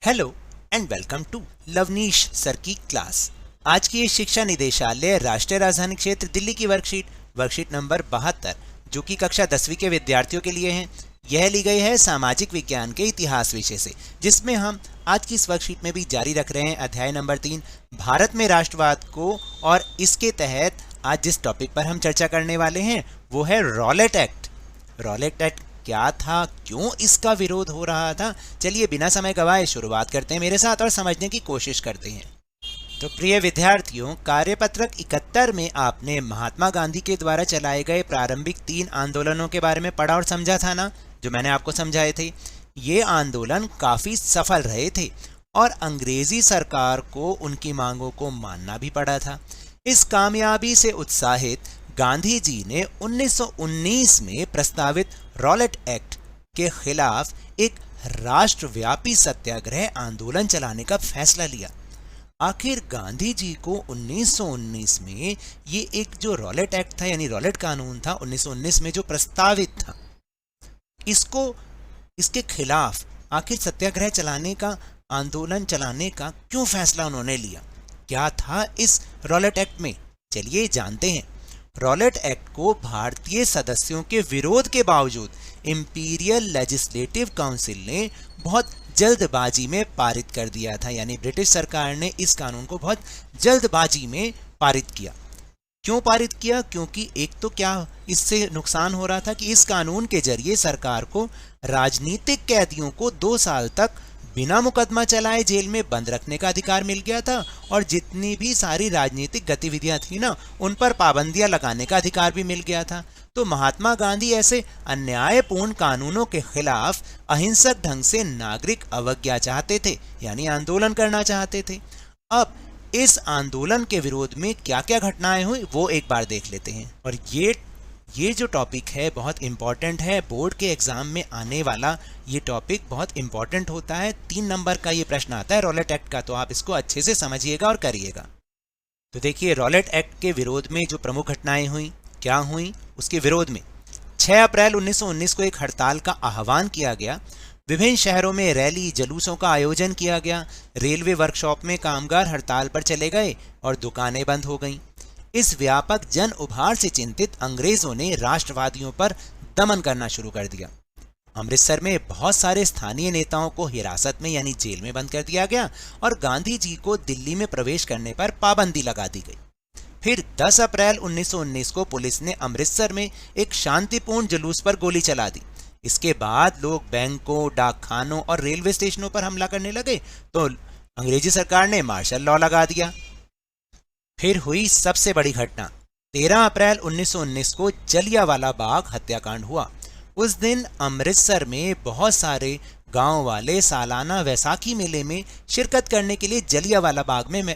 Hello and welcome to Lavneesh sir की class. आज की ये शिक्षा निदेशालय राष्ट्रीय राजधानी क्षेत्र दिल्ली की वर्कशीट नंबर 72 जो कि कक्षा 10वीं के विद्यार्थियों के लिए है। यह ली गई है सामाजिक विज्ञान के इतिहास विषय से, जिसमें हम आज की इस वर्कशीट में भी जारी रख रहे हैं अध्याय नंबर 3 भारत में राष्ट्रवाद को। और इसके तहत आज जिस टॉपिक पर हम चर्चा करने वाले हैं वो है रॉलेट एक्ट। रॉलेट एक्ट क्या था, क्यों इसका विरोध हो रहा था, चलिए बिना समय गवाए शुरुआत करते हैं मेरे साथ और समझने की कोशिश करते हैं। तो प्रिय विद्यार्थियों, कार्यपत्रक 71 में आपने महात्मा गांधी के द्वारा चलाए गए प्रारंभिक 3 आंदोलनों के बारे में पढ़ा और समझा था ना, जो मैंने आपको समझाए थे। ये आंदोलन काफी सफल रहे थे और अंग्रेजी सरकार को उनकी मांगों को मानना भी पड़ा था। इस कामयाबी से उत्साहित गांधी जी ने 1919 में प्रस्तावित रॉलेट एक्ट के खिलाफ एक राष्ट्रव्यापी सत्याग्रह आंदोलन चलाने का फैसला लिया। आखिर गांधी जी को 1919 में ये एक जो रॉलेट एक्ट था यानी रॉलेट कानून था 1919 में जो प्रस्तावित था, इसके खिलाफ आखिर सत्याग्रह चलाने का, आंदोलन चलाने का क्यों फैसला उन्होंने लिया, क्या था इस रॉलेट एक्ट में, चलिए जानते हैं। रॉलेट एक्ट को भारतीय सदस्यों के विरोध के बावजूद इंपीरियल लेजिस्लेटिव काउंसिल ने बहुत जल्दबाजी में पारित कर दिया था, यानी ब्रिटिश सरकार ने इस कानून को बहुत जल्दबाजी में पारित किया। क्यों पारित किया? क्योंकि एक तो क्या इससे नुकसान हो रहा था कि इस कानून के जरिए सरकार को राजनीतिक कैदियों को 2 साल तक बिना मुकदमा चलाए जेल में बंद रखने का अधिकार मिल गया था और जितनी भी सारी राजनीतिक गतिविधियां थी ना, उन पर पाबंदियां लगाने का अधिकार भी मिल गया था। तो महात्मा गांधी ऐसे अन्यायपूर्ण कानूनों के खिलाफ अहिंसक ढंग से नागरिक अवज्ञा चाहते थे, यानी आंदोलन करना चाहते थे। अब इस आंदोलन के विरोध में क्या क्या घटनाएं हुई वो एक बार देख लेते हैं। और ये जो टॉपिक है बहुत इंपॉर्टेंट है, बोर्ड के एग्जाम में आने वाला ये टॉपिक बहुत इंपॉर्टेंट होता है। 3 नंबर का ये प्रश्न आता है रॉलेट एक्ट का, तो आप इसको अच्छे से समझिएगा और करिएगा। तो देखिए, रॉलेट एक्ट के विरोध में जो प्रमुख घटनाएं हुई, क्या हुई उसके विरोध में 6 अप्रैल 1919 को एक हड़ताल का आह्वान किया गया। विभिन्न शहरों में रैली जुलूसों का आयोजन किया गया। रेलवे वर्कशॉप में कामगार हड़ताल पर चले गए और दुकानें बंद हो गईं। इस व्यापक जन उभार से चिंतित अंग्रेजों ने राष्ट्रवादियों पर दमन करना शुरू कर दिया। अमृतसर में बहुत सारे स्थानीय नेताओं को हिरासत में यानी जेल में बंद कर दिया गया और गांधी जी को दिल्ली में प्रवेश करने पर पाबंदी लगा दी गई। फिर 10 अप्रैल 1919 को पुलिस ने अमृतसर में एक शांतिपूर्ण जुलूस पर गोली चला दी। इसके बाद लोग बैंकों, डाकखानों और रेलवे स्टेशनों पर हमला करने लगे तो अंग्रेजी सरकार ने मार्शल लॉ लगा दिया। फिर हुई सबसे बड़ी घटना, 13 अप्रैल 1919 को जलियांवाला बाग हत्याकांड हुआ। उस दिन अमृतसर में बहुत सारे गांव वाले सालाना वैसाखी मेले में शिरकत करने के लिए जलियांवाला बाग में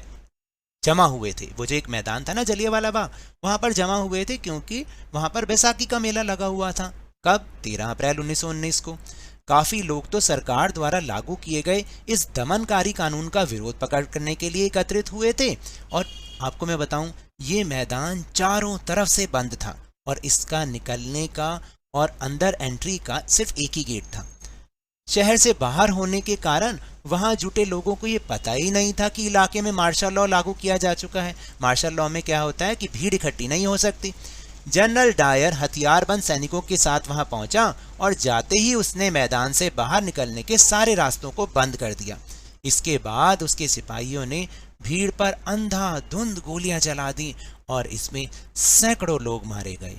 जमा हुए थे। वो जो एक मैदान था ना जलियांवाला बाग, वहां पर जमा हुए थे क्योंकि वहां पर वैसाखी का मेला लगा हुआ था। कब? 13 अप्रैल 1919 को। काफी लोग तो सरकार द्वारा लागू किए गए इस दमनकारी कानून का विरोध करने के लिए एकत्रित हुए थे। और आपको मैं बताऊं, ये मैदान चारों तरफ से बंद था और इसका निकलने का और अंदर एंट्री का सिर्फ एक ही गेट था। शहर से बाहर होने के कारण वहां जुटे लोगों को ये पता ही नहीं था कि इलाके में मार्शल लॉ लागू किया जा चुका है। मार्शल लॉ में क्या होता है कि भीड़ इकट्ठी नहीं हो सकती। जनरल डायर हथियारबंद सैनिकों के साथ वहां पहुंचा और जाते ही उसने मैदान से बाहर निकलने के सारे रास्तों को बंद कर दिया। इसके बाद उसके सिपाहियों ने भीड़ पर अंधाधुंध गोलियां चला दी और इसमें सैकड़ों लोग मारे गए।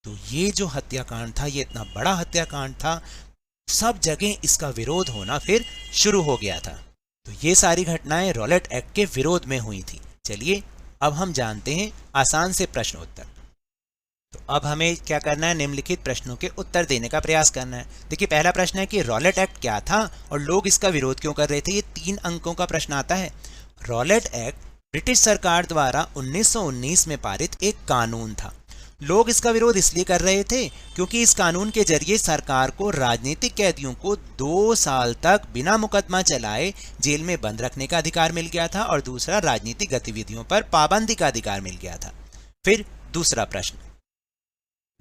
तो ये जो हत्याकांड था, ये इतना बड़ा हत्याकांड था, सब जगह इसका विरोध होना फिर शुरू हो गया था। तो ये सारी घटनाएं रॉलेट एक्ट के विरोध में हुई थी। चलिए अब हम जानते हैं आसान से प्रश्न उत्तर। तो अब हमें क्या करना है, निम्नलिखित प्रश्नों के उत्तर देने का प्रयास करना है। देखिए, पहला प्रश्न है कि रॉलेट एक्ट क्या था और लोग इसका विरोध क्यों कर रहे थे। ये 3 अंकों का प्रश्न आता है। रॉलेट एक्ट ब्रिटिश सरकार द्वारा 1919 में पारित एक कानून था। लोग इसका विरोध इसलिए कर रहे थे क्योंकि इस कानून के जरिए सरकार को राजनीतिक कैदियों को 2 साल तक बिना मुकदमा चलाए जेल में बंद रखने का अधिकार मिल गया था और दूसरा राजनीतिक गतिविधियों पर पाबंदी का अधिकार मिल गया था। फिर दूसरा प्रश्न,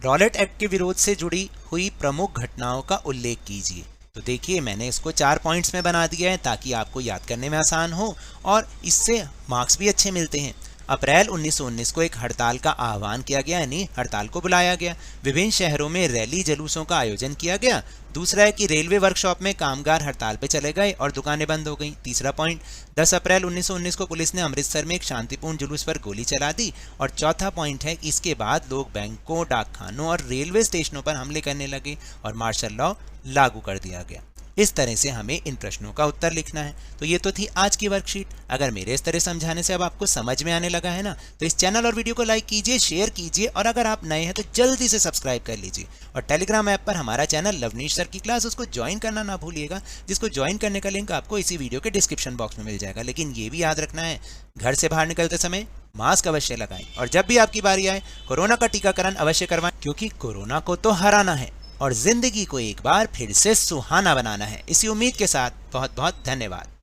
रॉलेट एक्ट के विरोध से जुड़ी हुई प्रमुख घटनाओं का उल्लेख कीजिए। तो देखिए मैंने इसको 4 पॉइंट्स में बना दिया है ताकि आपको याद करने में आसान हो और इससे मार्क्स भी अच्छे मिलते हैं। अप्रैल 1919 को एक हड़ताल का आह्वान किया गया, यानी हड़ताल को बुलाया गया। विभिन्न शहरों में रैली जुलूसों का आयोजन किया गया। दूसरा है कि रेलवे वर्कशॉप में कामगार हड़ताल पे चले गए और दुकानें बंद हो गई। तीसरा पॉइंट, 10 अप्रैल 1919 को पुलिस ने अमृतसर में एक शांतिपूर्ण जुलूस पर गोली चला दी। और चौथा पॉइंट है कि इसके बाद लोग बैंकों, डाकखानों और रेलवे स्टेशनों पर हमले करने लगे और मार्शल लॉ लागू कर दिया गया। इस तरह से हमें इन प्रश्नों का उत्तर लिखना है। तो ये तो थी आज की वर्कशीट। अगर मेरे इस तरह समझाने से अब आपको समझ में आने लगा है ना, तो इस चैनल और वीडियो को लाइक कीजिए, शेयर कीजिए और अगर आप नए हैं तो जल्दी से सब्सक्राइब कर लीजिए। और टेलीग्राम ऐप पर हमारा चैनल लवनीश सर की क्लास, उसको ज्वाइन करना ना भूलिएगा, जिसको ज्वाइन करने का लिंक आपको इसी वीडियो के डिस्क्रिप्शन बॉक्स में मिल जाएगा। लेकिन ये भी याद रखना है, घर से बाहर निकलते समय मास्क अवश्य लगाएं और जब भी आपकी बारी आए कोरोना का टीकाकरण अवश्य करवाएं, क्योंकि कोरोना को तो हराना है और जिंदगी को एक बार फिर से सुहाना बनाना है। इसी उम्मीद के साथ बहुत बहुत धन्यवाद।